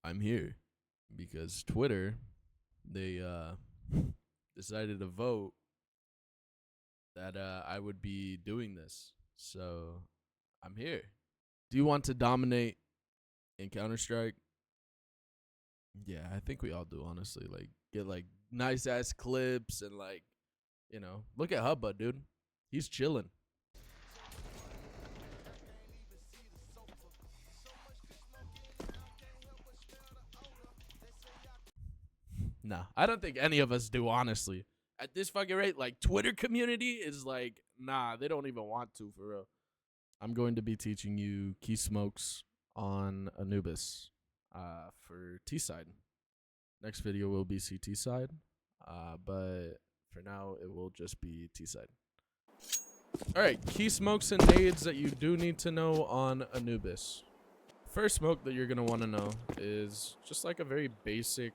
I'm here because Twitter, they decided to vote that I would be doing this. So I'm here. Do you want to dominate in Counter-Strike? Yeah, I think we all do, honestly. Like, get like nice ass clips and like, look at Hubba, dude. He's chilling. Nah, I don't think any of us do, honestly. At this fucking rate, like, Twitter community is like, nah, they don't even want to, for real. I'm going to be teaching you key smokes on Anubis for T side. Next video will be CT side, but for now, it will just be T side. All right, key smokes and nades that you do need to know on Anubis. First smoke that you're going to want to know is just like a very basic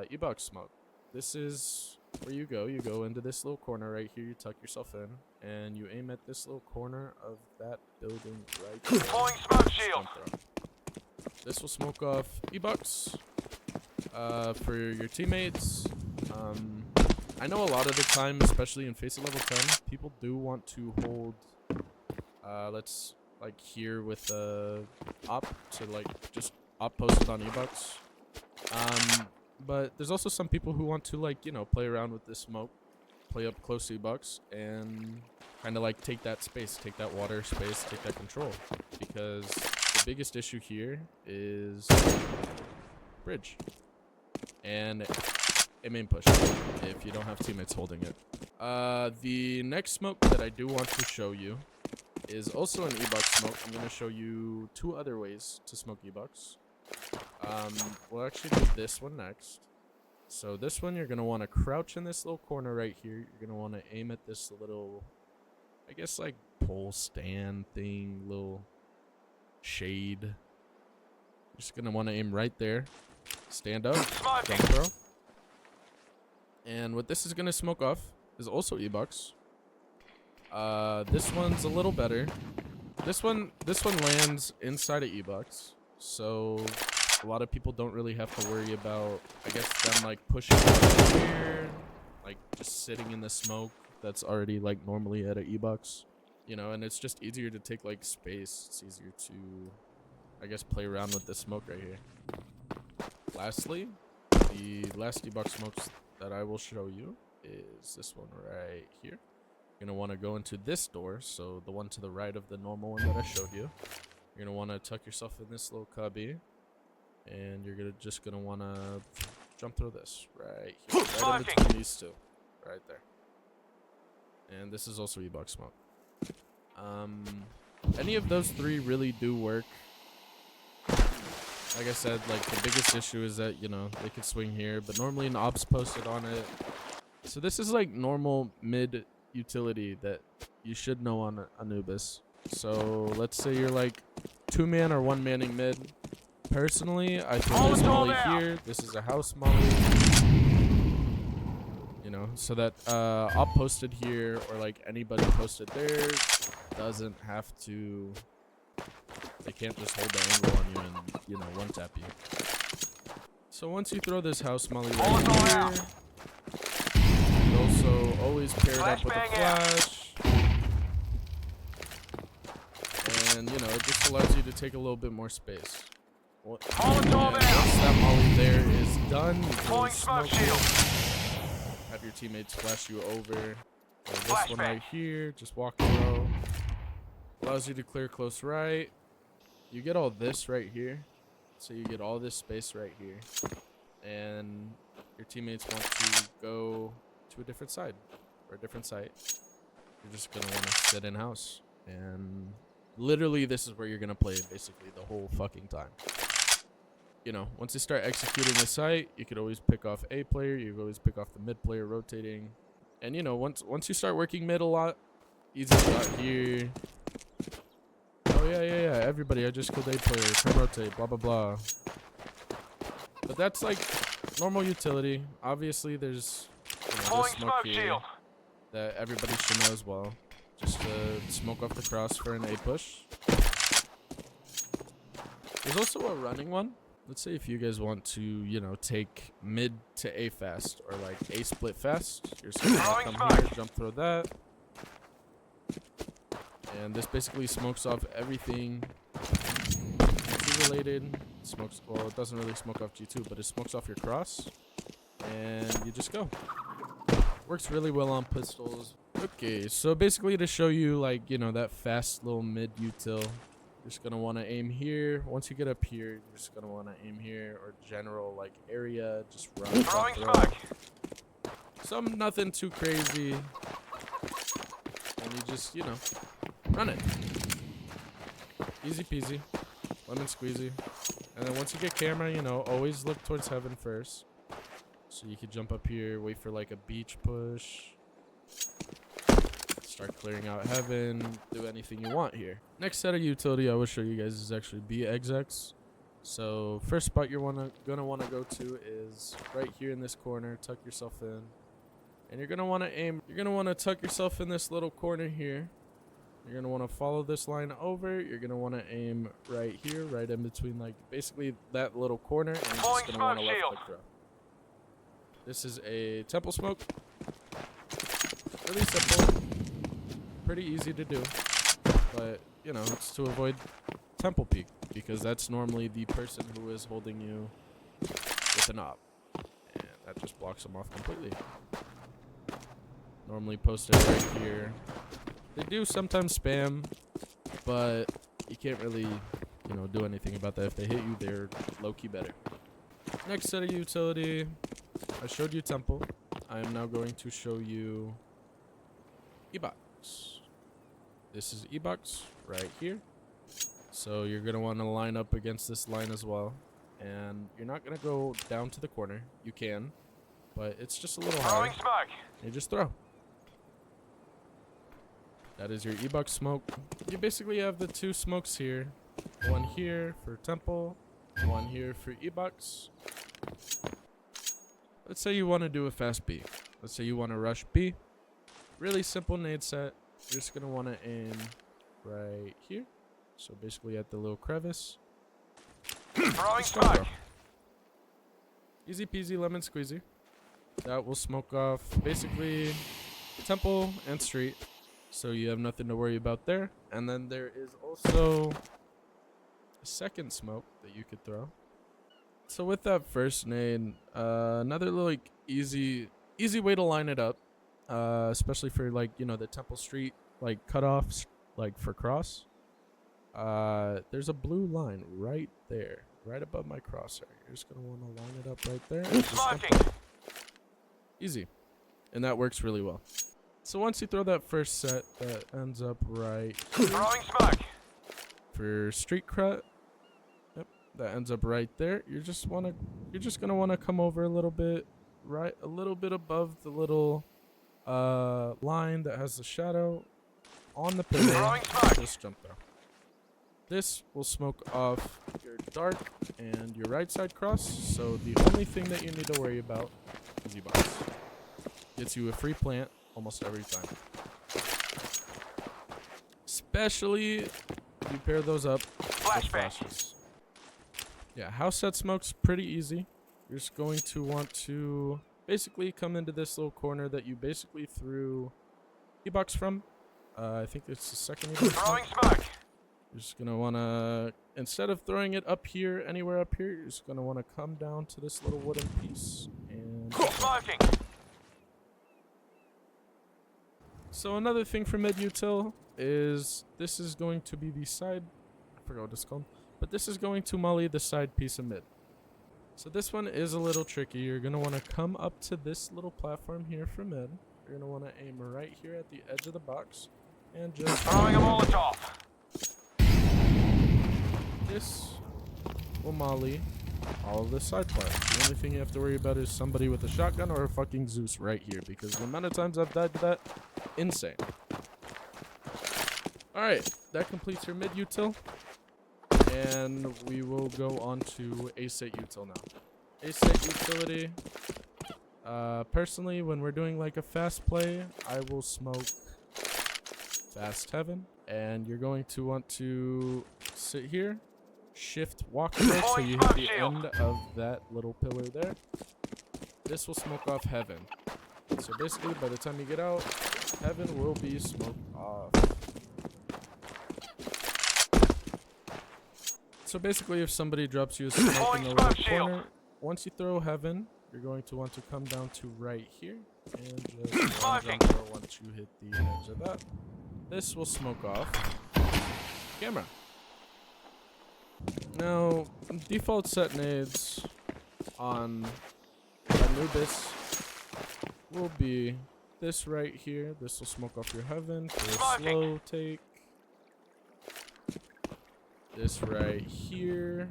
E-box smoke. This is where you go. You go into this little corner right here. You tuck yourself in, and you aim at this little corner of that building right there. Deploying smoke shield. This will smoke off E-box for your teammates. I know a lot of the time, especially in Faceit level 10, people do want to hold, let's like here with op to like just op posted on E-box. But there's also some people who want to like, play around with this smoke, play up close to E-box, and kind of like take that space, take that water space, take that control. Because the biggest issue here is bridge and a main push if you don't have teammates holding it. The next smoke that I do want to show you is also an E-box smoke. I'm going to show you two other ways to smoke E-box. We'll actually do this one next. So this one, you're going to want to crouch in this little corner right here. You're going to want to aim at this little, I guess, like pole stand thing, little shade. You're just going to want to aim right there. Stand up, jump throw. And what this is going to smoke off is also E-box. This one's a little better. This one lands inside of E-box. So a lot of people don't really have to worry about, I guess, them like pushing over here, like just sitting in the smoke that's already like normally at an E-box, and it's just easier to take like space. It's easier to, I guess, play around with this smoke right here. Lastly, the last E-box smokes that I will show you is this one right here. You're gonna want to go into this door, so the one to the right of the normal one that I showed you. You're gonna want to tuck yourself in this little cubby, and you're just gonna want to jump through this right here, right in between these two, right there. And this is also E-box smoke. Any of those three really do work. Like I said, like the biggest issue is that they could swing here, but normally an ops posted on it. So this is like normal mid utility that you should know on Anubis. So let's say you're like 2-man or 1-manning mid. Personally, I throw this molly here. This is a house molly. So that op posted here or like anybody posted there doesn't have to. They can't just hold the angle on you and one tap you. So once you throw this house molly right here, you also always pair it up with a flash. And, it just allows you to take a little bit more space. Once that molly there is done, you can smoke it. Have your teammates flash you over. Or this one right here, just walk through. Allows you to clear close right. You get all this right here. So you get all this space right here. And your teammates want to go to a different side or a different site. You're just going to want to sit in house. And literally this is where you're going to play basically the whole fucking time. Once you start executing the site, you could always pick off A player. You could always pick off the mid player rotating. And, once you start working mid a lot, easy shot here. Oh, yeah. Everybody, I just killed A player. Can rotate, blah, blah, blah. But that's like normal utility. Obviously, there's this smoke here that everybody should know as well. Just to smoke off the cross for an A push. There's also a running one. let's say if you guys want to, you know, take mid to A fast or like A split fast, you're just gonna come here, jump throw that. And this basically smokes off everything G2 related. Smokes, well, it doesn't really smoke off G2, but it smokes off your cross. And you just go. Works really well on pistols. Okay, so basically to show you, like, you know, that fast little mid util, you're just gonna want to aim here. Once you get up here, you're just gonna want to aim here, or general like area, just run. Some nothing too crazy, and you just, you know, run it. Easy peasy, lemon squeezy. And then once you get camera, you know, always look towards heaven first. So you could jump up here, wait for like a beach push, start clearing out heaven, do anything you want here. Next set of utility I will show you guys is actually B execs. So first spot you're gonna wanna go to is right here in this corner. Tuck yourself in, and you're gonna wanna aim. You're gonna wanna tuck yourself in this little corner here. You're gonna wanna follow this line over. You're gonna wanna aim right here, right in between, like basically that little corner, and you're just gonna wanna left click throw. This is a temple smoke. Really simple. Pretty easy to do. But, you know, it's to avoid temple peek, because that's normally the person who is holding you with an op. And that just blocks them off completely. Normally posted right here. They do sometimes spam, but you can't really, you know, do anything about that. If they hit you, they're low-key better. Next set of utility. I showed you temple. I am now going to show you E-box. This is E-box right here. So you're going to want to line up against this line as well. And you're not going to go down to the corner. You can, but it's just a little high. You just throw. That is your E-box smoke. You basically have the two smokes here. One here for temple, one here for E-box. Let's say you want to do a fast B. Let's say you want to rush B. Really simple nade set. You're just going to want to aim right here. So basically at the little crevice. Easy peasy lemon squeezy. That will smoke off basically temple and street. So you have nothing to worry about there. And then there is also a second smoke that you could throw. So with that first nade, another like easy way to line it up, especially for like, you know, the temple street like cutoffs, like for cross. There's a blue line right there, right above my crosshair. You're just gonna want to line it up right there. And just easy, and that works really well. So once you throw that first set, that ends up right here. For street cut. That ends up right there. You're just gonna wanna come over a little bit, right, a little bit above the little line that has the shadow on the pillar. Just jump there. This will smoke off your dark and your right side cross. So the only thing that you need to worry about is E-box. Gets you a free plant almost every time. Especially if you pair those up with flashes. Yeah, house set smoke's pretty easy. You're just going to want to basically come into this little corner that you basically threw E-box from. I think it's the second E-box. You're just going to want to, instead of throwing it up here, anywhere up here, you're just going to want to come down to this little wooden piece. And so another thing for mid util is this is going to be the side, I forgot what it's called. But this is going to molly the side piece of mid. So this one is a little tricky. You're going to want to come up to this little platform here for mid. You're going to want to aim right here at the edge of the box. And just throwing a Molotov. This will molly all of the side parts. The only thing you have to worry about is somebody with a shotgun or a fucking Zeus right here. Because the amount of times I've died to that, insane. Alright, that completes your mid util. And we will go on to Faceit util now. Faceit utility. Personally, when we're doing like a fast play, I will smoke fast heaven. And you're going to want to sit here shift walk approach, so you hit the end of that little pillar there. This will smoke off heaven. So basically, by the time you get out, heaven will be smoked off. So basically, if somebody drops you a smoke in the little corner, once you throw heaven, you're going to want to come down to right here and just one jump throw once you hit the edge of that. This will smoke off camera. Now, default set nades on Anubis will be this right here. This will smoke off your heaven for a slow take. This right here.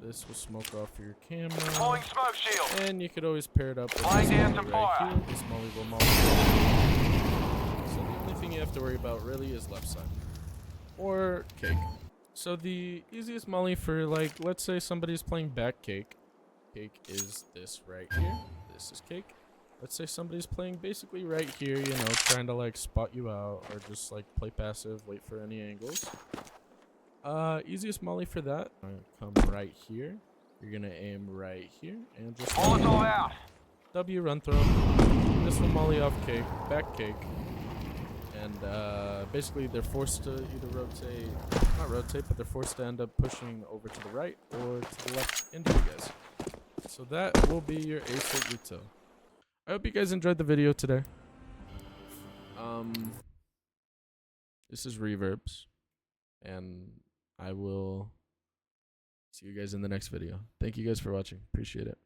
This will smoke off your camera. And you could always pair it up with this molly right here. This molly will molly. So the only thing you have to worry about really is left side. Or cake. So the easiest molly for, like, let's say somebody's playing back cake. Cake is this right here. This is cake. Let's say somebody's playing basically right here, you know, trying to like spot you out or just like play passive, wait for any angles. Easiest molly for that, come right here. You're gonna aim right here and just W run throw. This will molly off cake, back cake. And basically they're forced to either rotate, not rotate, but they're forced to end up pushing over to the right or to the left into you guys. So that will be your Faceit util. I hope you guys enjoyed the video today. This is Reverbs, and I will see you guys in the next video. Thank you guys for watching. Appreciate it.